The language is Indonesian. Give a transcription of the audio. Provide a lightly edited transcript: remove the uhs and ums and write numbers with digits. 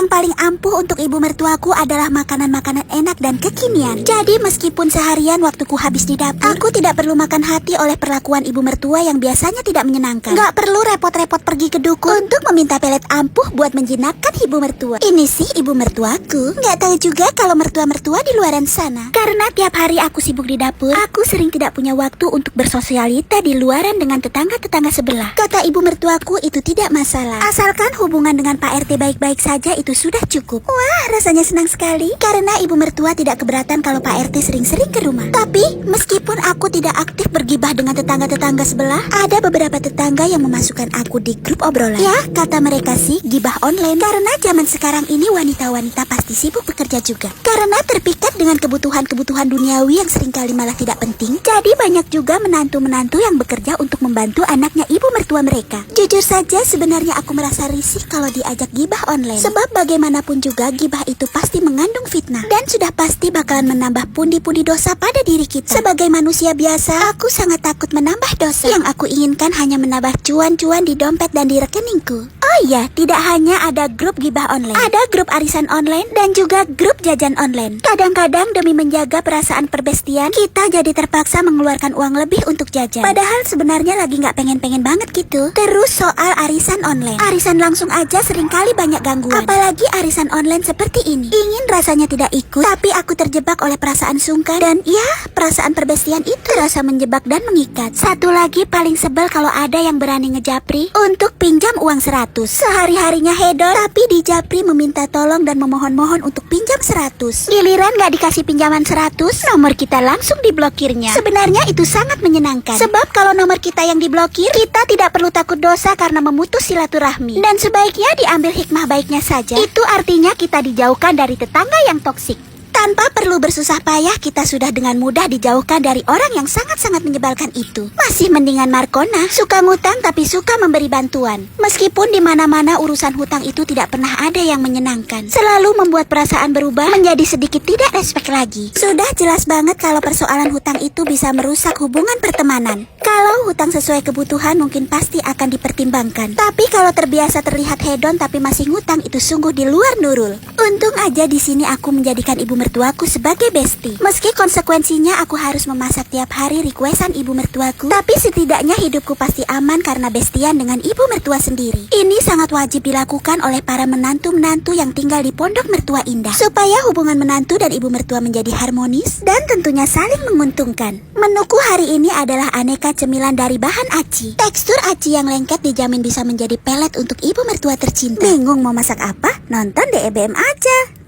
yang paling ampuh untuk ibu mertuaku adalah makanan-makanan enak dan kekinian. Jadi meskipun seharian waktuku habis di dapur, aku tidak perlu makan hati oleh perlakuan ibu mertua yang biasanya tidak menyenangkan. Gak perlu repot-repot pergi ke dukun untuk meminta pelet ampuh buat menjinakkan ibu mertua. Ini sih ibu mertuaku. Gak tahu juga kalau mertua-mertua di luaran sana. Karena tiap hari aku sibuk di dapur, aku sering tidak punya waktu untuk bersosialita di luaran dengan tetangga-tetangga sebelah. Kata ibu mertuaku itu tidak masalah. Asalkan hubungan dengan Pak RT baik-baik saja itu sudah cukup. Wah, rasanya senang sekali karena ibu mertua tidak keberatan kalau Pak RT sering-sering ke rumah. Tapi meskipun aku tidak aktif bergibah dengan tetangga-tetangga sebelah, ada beberapa tetangga yang memasukkan aku di grup obrolan. Ya, kata mereka sih gibah online karena zaman sekarang ini wanita-wanita pasti sibuk bekerja juga. Karena terpikat dengan kebutuhan-kebutuhan duniawi yang seringkali malah tidak penting, jadi banyak juga menantu-menantu yang bekerja untuk membantu anaknya ibu mertua mereka. Jujur saja sebenarnya aku merasa risih kalau diajak gibah online. Sebab bagaimanapun juga gibah itu pasti mengandung fitnah dan sudah pasti bakalan menambah pundi-pundi dosa pada diri kita. Sebagai manusia biasa, aku sangat takut menambah dosa. Yang aku inginkan hanya menambah cuan-cuan di dompet dan di rekeningku. Oh iya, tidak hanya ada grup gibah online, ada grup arisan online dan juga grup jajan online. Kadang-kadang demi menjaga perasaan perbestian, kita jadi terpaksa mengeluarkan uang lebih untuk jajan. Padahal sebenarnya lagi nggak pengen-pengen banget gitu. Terus soal arisan online, arisan langsung aja seringkali banyak gangguan. Apalagi arisan online seperti ini. Ingin rasanya tidak ikut, tapi aku terjebak oleh perasaan sungkan dan ya, perasaan perbestian itu terasa menjebak dan mengikat. Satu lagi paling sebel kalau ada yang berani ngejapri untuk pinjam uang 100. Sehari-harinya hedon, tapi di japri meminta tolong dan memohon-mohon untuk pinjam 100. Giliran gak dikasih pinjaman 100, nomor kita langsung diblokirnya. Sebenarnya itu sangat menyenangkan. Sebab kalau nomor kita yang diblokir, kita tidak perlu takut dosa karena memutus silaturahmi. Dan sebaiknya diambil hikmah baiknya saja. Itu artinya kita dijauhkan dari tetangga yang toksik. Tanpa perlu bersusah payah, kita sudah dengan mudah dijauhkan dari orang yang sangat-sangat menyebalkan itu. Masih mendingan Markona, suka ngutang tapi suka memberi bantuan. Meskipun di mana-mana urusan hutang itu tidak pernah ada yang menyenangkan. Selalu membuat perasaan berubah menjadi sedikit tidak respek lagi. Sudah jelas banget kalau persoalan hutang itu bisa merusak hubungan pertemanan. Kalau hutang sesuai kebutuhan mungkin pasti akan dipertimbangkan. Tapi kalau terbiasa terlihat hedon tapi masih ngutang, itu sungguh di luar nurul. Untung aja di sini aku menjadikan ibu mertuaku sebagai bestie. Meski konsekuensinya aku harus memasak tiap hari requestan ibu mertuaku, tapi setidaknya hidupku pasti aman karena bestian dengan ibu mertua sendiri. Ini sangat wajib dilakukan oleh para menantu-menantu yang tinggal di pondok mertua indah, supaya hubungan menantu dan ibu mertua menjadi harmonis dan tentunya saling menguntungkan. Menuku hari ini adalah aneka cemilan dari bahan aci. Tekstur aci yang lengket dijamin bisa menjadi pelet untuk ibu mertua tercinta. Bingung mau masak apa? Nonton DEBM aja.